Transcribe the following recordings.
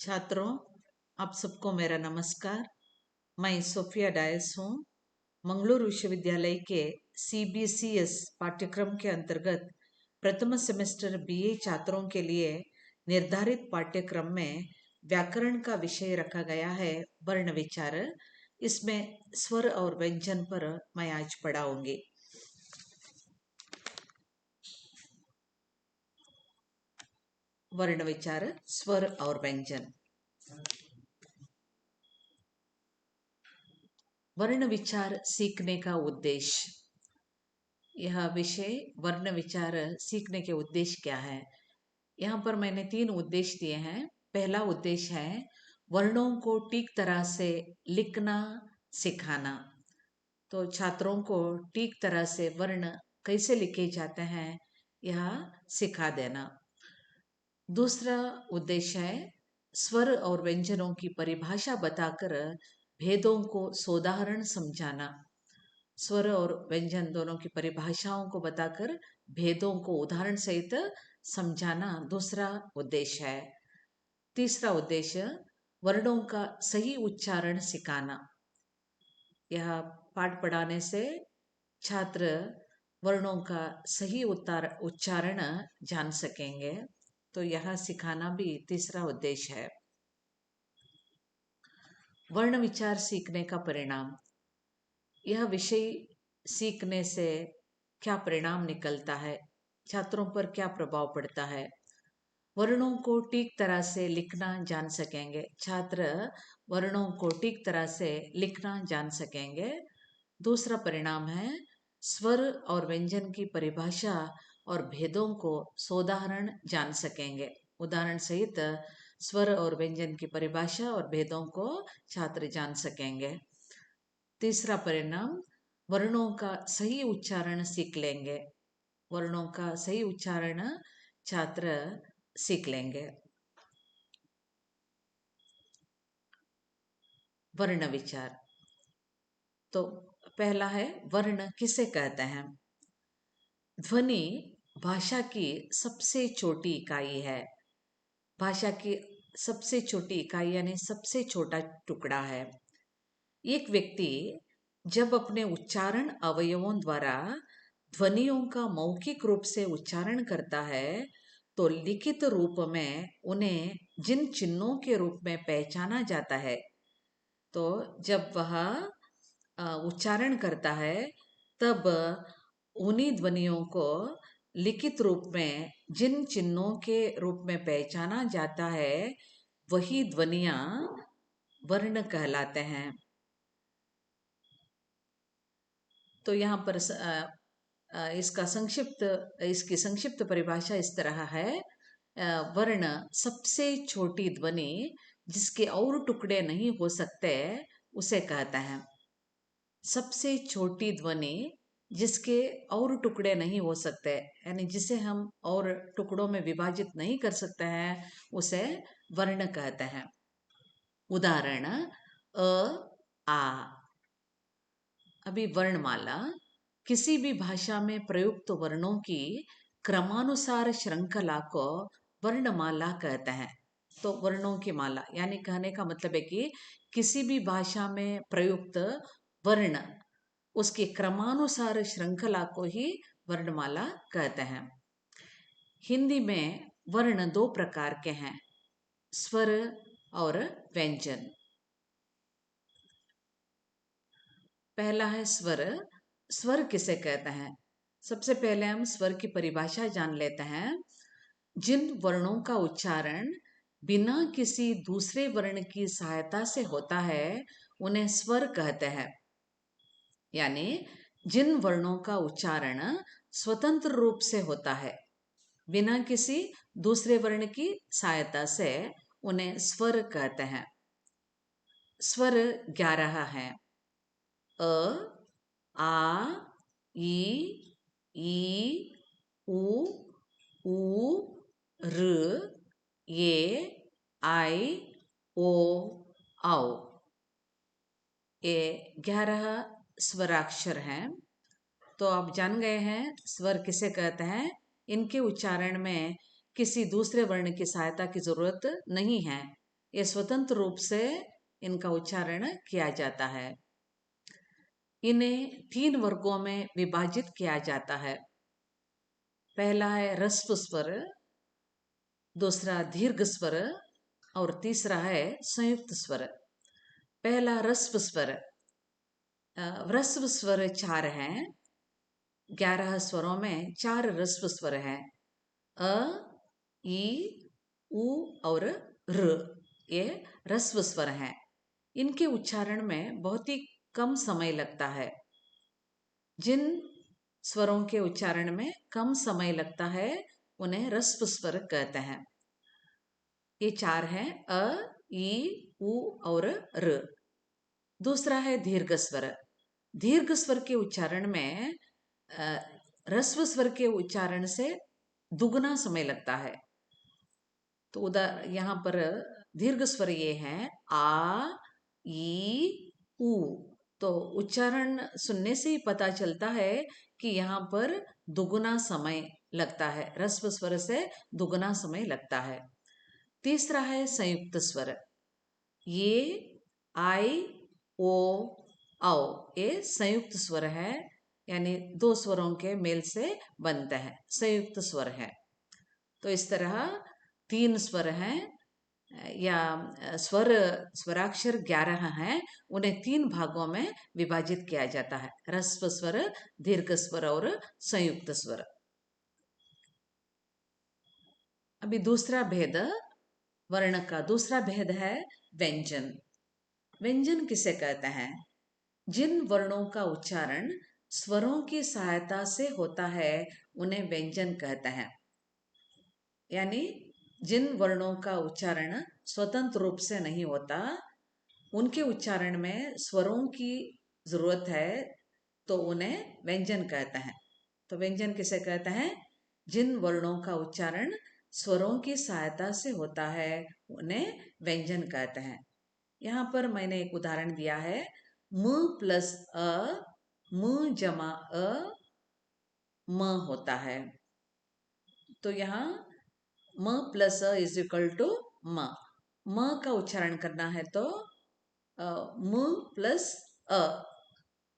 छात्रों, आप सबको मेरा नमस्कार। मैं सोफिया डायस हूँ। मंगलुरु विश्वविद्यालय के CBCS पाठ्यक्रम के अंतर्गत प्रथम सेमेस्टर BA छात्रों के लिए निर्धारित पाठ्यक्रम में व्याकरण का विषय रखा गया है वर्ण विचार। इसमें स्वर और व्यंजन पर मैं आज पढ़ाऊंगी। वर्ण विचार, स्वर और व्यंजन। वर्ण विचार सीखने का उद्देश्य। यह विषय वर्ण विचार सीखने के उद्देश्य क्या है। यहाँ पर मैंने 3 उद्देश्य दिए हैं। पहला उद्देश्य है वर्णों को ठीक तरह से लिखना सिखाना। तो छात्रों को ठीक तरह से वर्ण कैसे लिखे जाते हैं यह सिखा देना। दूसरा उद्देश्य है स्वर और व्यंजनों की परिभाषा बताकर भेदों को सोदाहरण समझाना। स्वर और व्यंजन दोनों की परिभाषाओं को बताकर भेदों को उदाहरण सहित समझाना दूसरा उद्देश्य है। तीसरा उद्देश्य वर्णों का सही उच्चारण सिखाना। यह पाठ पढ़ाने से छात्र वर्णों का सही उच्चारण जान सकेंगे। तो यह सिखाना भी तीसरा उद्देश्य है। वर्ण विचार सीखने का परिणाम। यह विषय सीखने से क्या परिणाम निकलता है, छात्रों पर क्या प्रभाव पड़ता है। वर्णों को ठीक तरह से लिखना जान सकेंगे। छात्र वर्णों को ठीक तरह से लिखना जान सकेंगे। दूसरा परिणाम है स्वर और व्यंजन की परिभाषा और भेदों को सोदाहरण जान सकेंगे। उदाहरण सहित स्वर और व्यंजन की परिभाषा और भेदों को छात्र जान सकेंगे। तीसरा परिणाम वर्णों का सही उच्चारण सीख लेंगे। वर्णों का सही उच्चारण छात्र सीख लेंगे। वर्ण विचार। तो पहला है वर्ण किसे कहते हैं। ध्वनि भाषा की सबसे छोटी इकाई है। भाषा की सबसे छोटी इकाई यानी सबसे छोटा टुकड़ा है। एक व्यक्ति जब अपने उच्चारण अवयवों द्वारा ध्वनियों का मौखिक रूप से उच्चारण करता है तो लिखित रूप में उन्हें जिन चिन्हों के रूप में पहचाना जाता है, तो जब वह उच्चारण करता है तब उन्हीं ध्वनियों को लिखित रूप में जिन चिन्हों के रूप में पहचाना जाता है वही ध्वनियाँ वर्ण कहलाते हैं। तो यहाँ पर इसकी संक्षिप्त परिभाषा इस तरह है। वर्ण सबसे छोटी ध्वनि जिसके और टुकड़े नहीं हो सकते उसे कहते हैं। सबसे छोटी ध्वनि जिसके और टुकड़े नहीं हो सकते यानी जिसे हम और टुकड़ों में विभाजित नहीं कर सकते हैं उसे वर्ण कहते हैं। उदाहरण अ आ। अभी वर्णमाला किसी भी भाषा में प्रयुक्त वर्णों की क्रमानुसार श्रृंखला को वर्णमाला कहते हैं। तो वर्णों की माला यानी कहने का मतलब है कि किसी भी भाषा में प्रयुक्त वर्ण उसकी क्रमानुसार श्रृंखला को ही वर्णमाला कहते हैं। हिंदी में वर्ण 2 प्रकार के हैं, स्वर और व्यंजन। पहला है स्वर। स्वर किसे कहते हैं। सबसे पहले हम स्वर की परिभाषा जान लेते हैं। जिन वर्णों का उच्चारण बिना किसी दूसरे वर्ण की सहायता से होता है उन्हें स्वर कहते हैं। यानी जिन वर्णों का उच्चारण स्वतंत्र रूप से होता है बिना किसी दूसरे वर्ण की सहायता से उन्हें स्वर कहते हैं। स्वर 11 हैं। अ, आ, ई, उ, ऋ, ए, आई, ओ, औ। ये 11 स्वराक्षर हैं। तो आप जान गए हैं स्वर किसे कहते हैं। इनके उच्चारण में किसी दूसरे वर्ण की सहायता की जरूरत नहीं है। ये स्वतंत्र रूप से इनका उच्चारण किया जाता है। इन्हें 3 वर्गों में विभाजित किया जाता है। पहला है ह्रस्व स्वर, दूसरा दीर्घ स्वर और तीसरा है संयुक्त स्वर। पहला ह्रस्व स्वर। ह्रस्व स्वर 4 हैं। 11 स्वरों में 4 ह्रस्व स्वर हैं। अ, ई, उ और र। ये ह्रस्व स्वर हैं। इनके उच्चारण में बहुत ही कम समय लगता है। जिन स्वरों के उच्चारण में कम समय लगता है उन्हें ह्रस्व स्वर कहते हैं। ये 4 हैं, अ, ई, उ और र। दूसरा है दीर्घ स्वर। दीर्घ स्वर के उच्चारण में ह्रस्व स्वर के उच्चारण से दुगना समय लगता है। तो यहाँ पर दीर्घ स्वर ये हैं आ, ई, उ। तो उच्चारण सुनने से ही पता चलता है कि यहाँ पर दुगुना समय लगता है, ह्रस्व स्वर से दुगुना समय लगता है। तीसरा है संयुक्त स्वर। ये आई, ओ, औ। ये संयुक्त स्वर है, यानी 2 स्वरों के मेल से बनते हैं, संयुक्त स्वर है। तो इस तरह 3 स्वर हैं, या स्वराक्षर 11 हैं। उन्हें 3 भागों में विभाजित किया जाता है, ह्रस्व स्वर, दीर्घ स्वर और संयुक्त स्वर। अभी दूसरा भेद, वर्ण का दूसरा भेद है व्यंजन। व्यंजन किसे कहते हैं? जिन वर्णों का उच्चारण स्वरों की सहायता से होता है उन्हें व्यंजन कहते हैं। यानी जिन वर्णों का उच्चारण स्वतंत्र रूप से नहीं होता, उनके उच्चारण में स्वरों की जरूरत है, तो उन्हें व्यंजन कहते हैं। तो व्यंजन किसे कहते हैं? जिन वर्णों का उच्चारण स्वरों की सहायता से होता है उन्हें व्यंजन कहते हैं। यहाँ पर मैंने एक उदाहरण दिया है, म प्लस अ, म जमा अ, म होता है। तो यहाँ म प्लस अ इज इक्वल टू म। म का उच्चारण करना है तो म प्लस अ,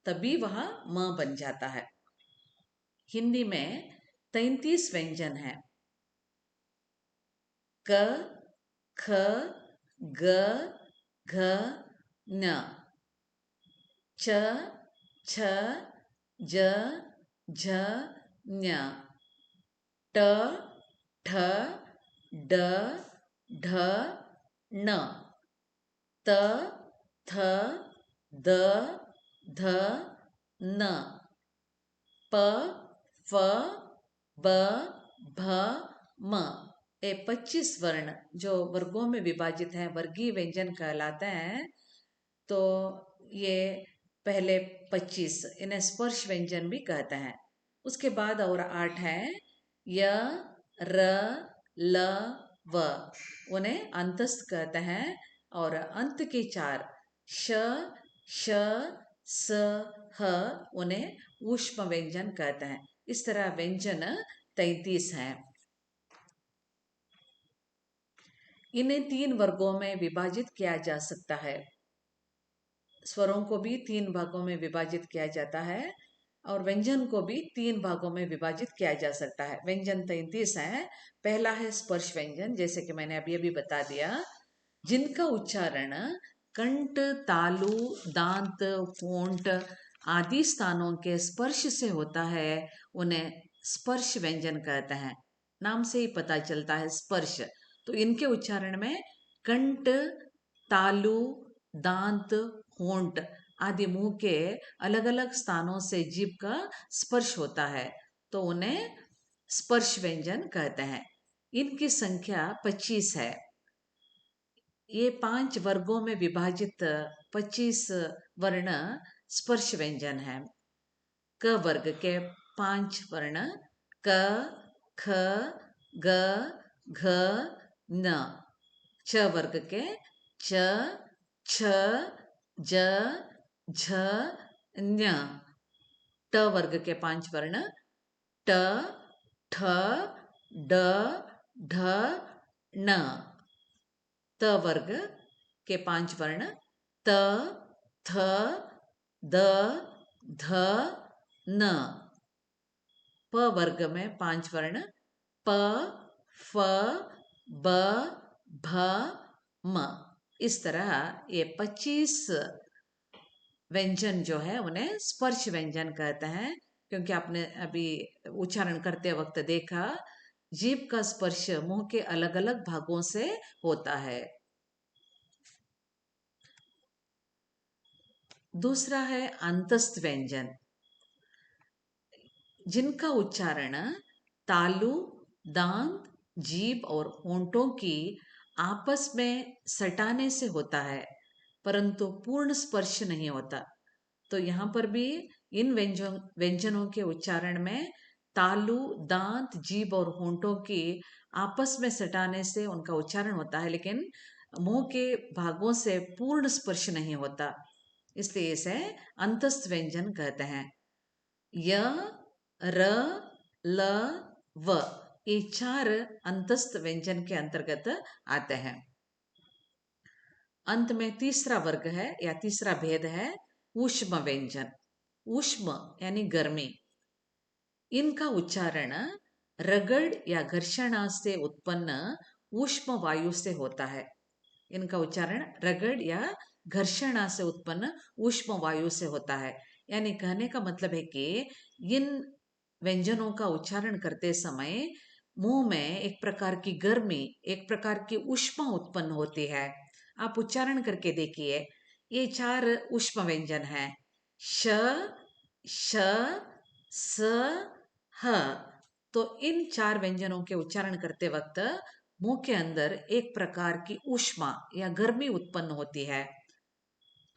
तभी वहां म बन जाता है। हिंदी में 33 व्यंजन है। क, ख, ग, घ, न। च, छ, ज, झ, ञ। ट, ठ, ड, ढ, ण। त, थ, द, ध, न। प, फ, ब, भ, म। ये 25 वर्ण जो वर्गों में विभाजित हैं, वर्गीय व्यंजन कहलाते हैं। तो ये पहले 25, इन्हें स्पर्श व्यंजन भी कहते हैं। उसके बाद और 8 हैं, य, र, ल, व। उन्हें अंतस्थ कहते हैं। और अंत के 4 श, श, स, ह, उन्हें ऊष्म व्यंजन कहते हैं। इस तरह व्यंजन 33 हैं। इन्हें 3 वर्गों में विभाजित किया जा सकता है। स्वरों को भी 3 भागों में विभाजित किया जाता है और व्यंजन को भी 3 भागों में विभाजित किया जा सकता है। व्यंजन 33 है। पहला है स्पर्श व्यंजन, जैसे कि मैंने अभी अभी बता दिया, जिनका उच्चारण कंठ, तालु, दांत, होंठ आदि स्थानों के स्पर्श से होता है, उन्हें स्पर्श व्यंजन कहते हैं। नाम से ही पता चलता है स्पर्श। तो इनके उच्चारण में कंठ, तालु, दांत, होंठ आदि मुंह के अलग अलग स्थानों से जीभ का स्पर्श होता है, तो उन्हें स्पर्श व्यंजन कहते हैं। इनकी संख्या 25 है। ये 5 वर्गों में विभाजित 25 वर्ण स्पर्श व्यंजन है। क वर्ग के 5 वर्ण क, ख, ग, घ, न। च वर्ग के च, छ, ज, झ, ञ। ट वर्ग के 5 वर्ण ट, ठ, ड, ढ, ण। त वर्ग के 5 वर्ण त, थ, द, ध, न। प वर्ग में 5 वर्ण प, फ, ब, भ, म। इस तरह ये 25 व्यंजन जो है उन्हें स्पर्श व्यंजन कहते हैं, क्योंकि आपने अभी उच्चारण करते वक्त देखा जीभ का स्पर्श मुंह के अलग अलग भागों से होता है। दूसरा है अंतस्थ व्यंजन, जिनका उच्चारण तालु, दांत, जीभ और होंठों की आपस में सटाने से होता है, परंतु पूर्ण स्पर्श नहीं होता। तो यहाँ पर भी इन व्यंजनों के उच्चारण में तालु, दांत, जीभ और होंठों की आपस में सटाने से उनका उच्चारण होता है, लेकिन मुंह के भागों से पूर्ण स्पर्श नहीं होता, इसलिए इसे अंतस्थ व्यंजन कहते हैं। य, र, ल, व ये 4 अंतस्थ व्यंजन के अंतर्गत आते हैं। अंत में तीसरा वर्ग है या तीसरा भेद है ऊष्म व्यंजन। ऊष्म यानी गर्मी। इनका उच्चारण रगड़ या घर्षणा से उत्पन्न ऊष्म वायु से होता है। इनका उच्चारण रगड़ या घर्षणा से उत्पन्न ऊष्म वायु से होता है। यानी कहने का मतलब है कि इन व्यंजनों का उच्चारण करते समय मुंह में एक प्रकार की गर्मी, एक प्रकार की ऊष्मा उत्पन्न होती है। आप उच्चारण करके देखिए, ये 4 ऊष्म व्यंजन हैं। श, श, स, ह। तो इन 4 व्यंजनों के उच्चारण करते वक्त मुंह के अंदर एक प्रकार की ऊष्मा या गर्मी उत्पन्न होती है,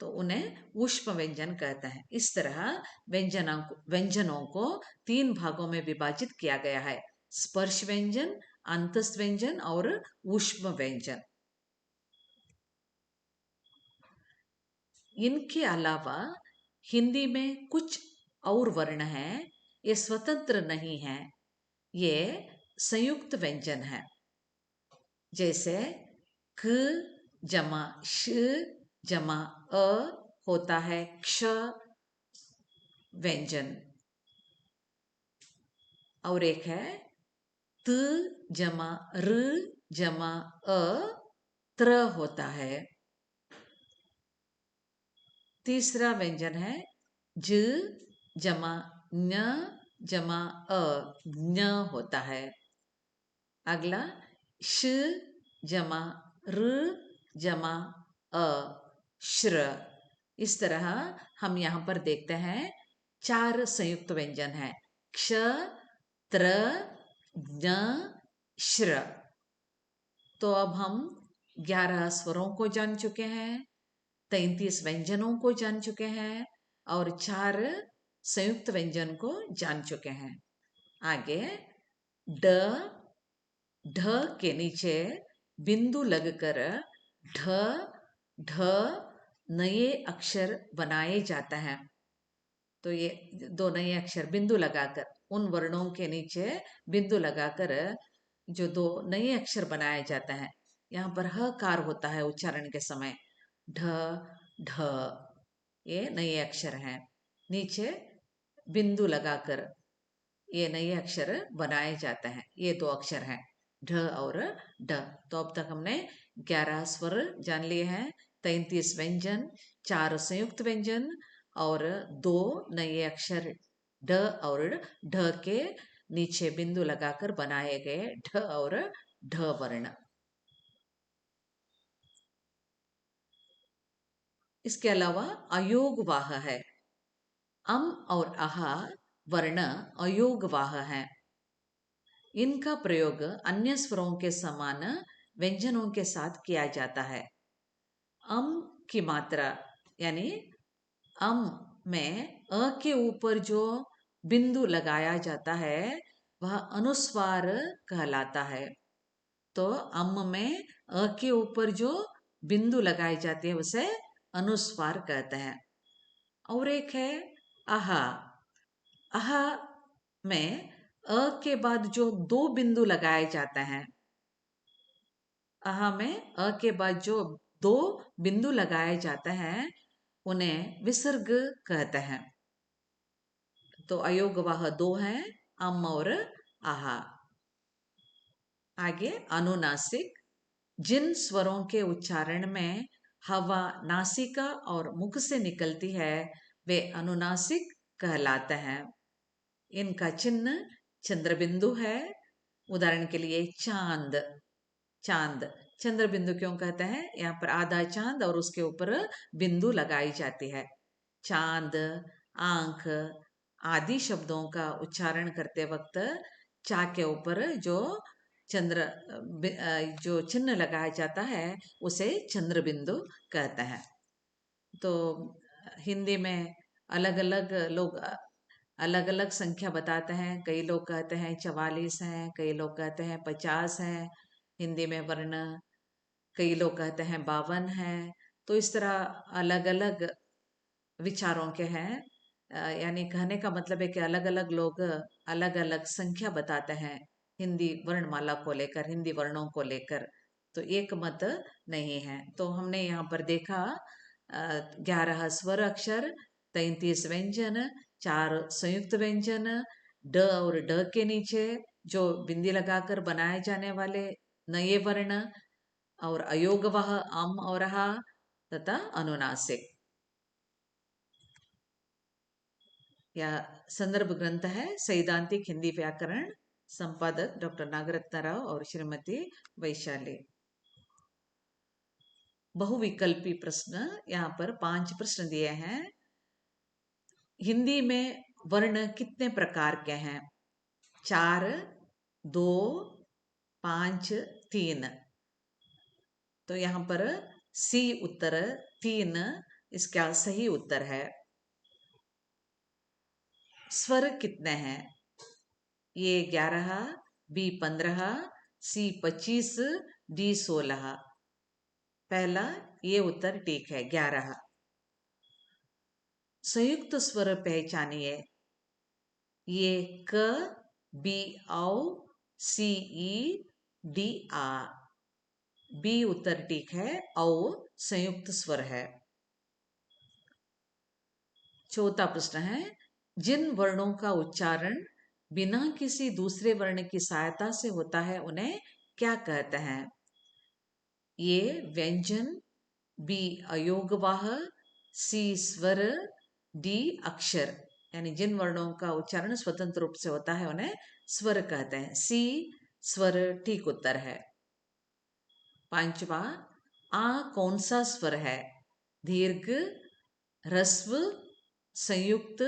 तो उन्हें ऊष्म व्यंजन कहते हैं। इस तरह व्यंजनों को 3 भागों में विभाजित किया गया है: स्पर्श व्यंजन, अंतस्थ व्यंजन और ऊष्म व्यंजन। इनके अलावा हिंदी में कुछ और वर्ण हैं, ये स्वतंत्र नहीं हैं, ये संयुक्त व्यंजन है। जैसे क जमा श जमा अ होता है क्ष व्यंजन, और एक है त जमा र जमा अ त्र होता है। तीसरा व्यंजन है ज जमा न जमा अ ज्ञ होता है। अगला श जमा र जमा अ श्र। इस तरह हम यहाँ पर देखते हैं 4 संयुक्त व्यंजन हैं: क्ष, त्र, ज्ञ, श्र। तो अब हम 11 स्वरों को जान चुके हैं, 33 व्यंजनों को जान चुके हैं और 4 संयुक्त व्यंजन को जान चुके हैं। आगे ड, ढ के नीचे बिंदु लगकर ढ, ढ नए अक्षर बनाए जाते हैं। तो ये 2 नए अक्षर बिंदु लगाकर, उन वर्णों के नीचे बिंदु लगाकर जो 2 नए अक्षर बनाए जाते हैं, यहाँ पर हकार होता है उच्चारण के समय। ढ, ढ ये नए अक्षर हैं। नीचे बिंदु लगाकर ये नए अक्षर बनाए जाते हैं। ये 2 अक्षर हैं, ढ और ढ। तो अब तक हमने 11 स्वर जान लिए हैं, 33 व्यंजन, 4 संयुक्त व्यंजन और 2 नए अक्षर ढ और ढ के नीचे बिंदु लगाकर बनाए गए ढ और ढ वर्ण। इसके अलावा अयोगवाह है। अम और अह वर्ण अयोगवाह हैं। इनका प्रयोग अन्य स्वरों के समान व्यंजनों के साथ किया जाता है। अम की मात्रा यानी अम में अ के ऊपर जो बिंदु लगाया जाता है वह अनुस्वार कहलाता है। तो अम में अ के ऊपर जो बिंदु लगाई जाती है उसे अनुस्वार कहते हैं। और एक है आहा। आहा में अ के बाद जो 2 बिंदु लगाए जाते हैं, अहा में अ के बाद जो दो बिंदु लगाए जाते हैं उन्हें विसर्ग कहते हैं। तो अयोगवाह दो हैं, अम और आहा। आगे अनुनासिक, जिन स्वरों के उच्चारण में हवा नासिका और मुख से निकलती है वे अनुनासिक कहलाते हैं। इनका चिन्ह चंद्रबिंदु है। उदाहरण के लिए चांद, चांद चंद्र बिंदु क्यों कहते हैं? यहाँ पर आधा चांद और उसके ऊपर बिंदु लगाई जाती है। चांद, आंख आदि शब्दों का उच्चारण करते वक्त चा के ऊपर जो चंद्र जो चिन्ह लगाया जाता है उसे चंद्र बिंदु कहते हैं। तो हिंदी में अलग अलग लोग अलग अलग संख्या बताते हैं। कई लोग कहते हैं 44 हैं, कई लोग कहते हैं 50 हैं हिंदी में वर्ण, कई लोग कहते हैं 52 हैं। तो इस तरह अलग अलग विचारों के हैं। यानी कहने का मतलब है कि अलग अलग लोग अलग अलग संख्या बताते हैं हिंदी वर्णमाला को लेकर, हिंदी वर्णों को लेकर। तो एक मत नहीं है। तो हमने यहाँ पर देखा 11 स्वर अक्षर, 33 व्यंजन, 4 संयुक्त व्यंजन, ड और ड के नीचे जो बिंदी लगाकर बनाए जाने वाले नए वर्ण, और अयोगवह अम और हा तथा अनुनासिक। यह संदर्भ ग्रंथ है सैद्धांतिक हिंदी व्याकरण, संपादक डॉक्टर नागरत्न राव और श्रीमती वैशाली। बहुविकल्पी प्रश्न, यहाँ पर 5 प्रश्न दिए हैं। हिंदी में वर्ण कितने प्रकार के हैं? 4, 2, 5, 3। तो यहाँ पर सी उत्तर 3 इसका सही उत्तर है। स्वर कितने हैं? ए 11, बी 15, सी 25, डी 16। पहला ये उत्तर ठीक है, 11। संयुक्त स्वर पहचानिए। ये क, बी औ, सी ई, डी आ। बी उत्तर ठीक है, औ संयुक्त स्वर है। चौथा प्रश्न है, जिन वर्णों का उच्चारण बिना किसी दूसरे वर्ण की सहायता से होता है उन्हें क्या कहते हैं? ये व्यंजन, बी अयोगवाह, सी स्वर, डी अक्षर। यानी जिन वर्णों का उच्चारण स्वतंत्र रूप से होता है उन्हें स्वर कहते हैं। सी स्वर ठीक उत्तर है। पांचवा, आ कौन सा स्वर है? दीर्घ, ह्रस्व, संयुक्त,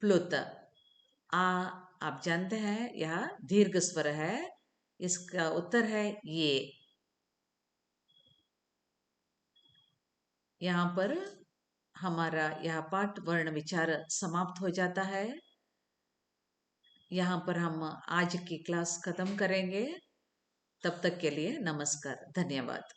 प्लुत। आ आप जानते हैं यह दीर्घ स्वर है। इसका उत्तर है ये। यहाँ पर हमारा यह पाठ वर्ण विचार समाप्त हो जाता है। यहाँ पर हम आज की क्लास खत्म करेंगे। तब तक के लिए नमस्कार, धन्यवाद।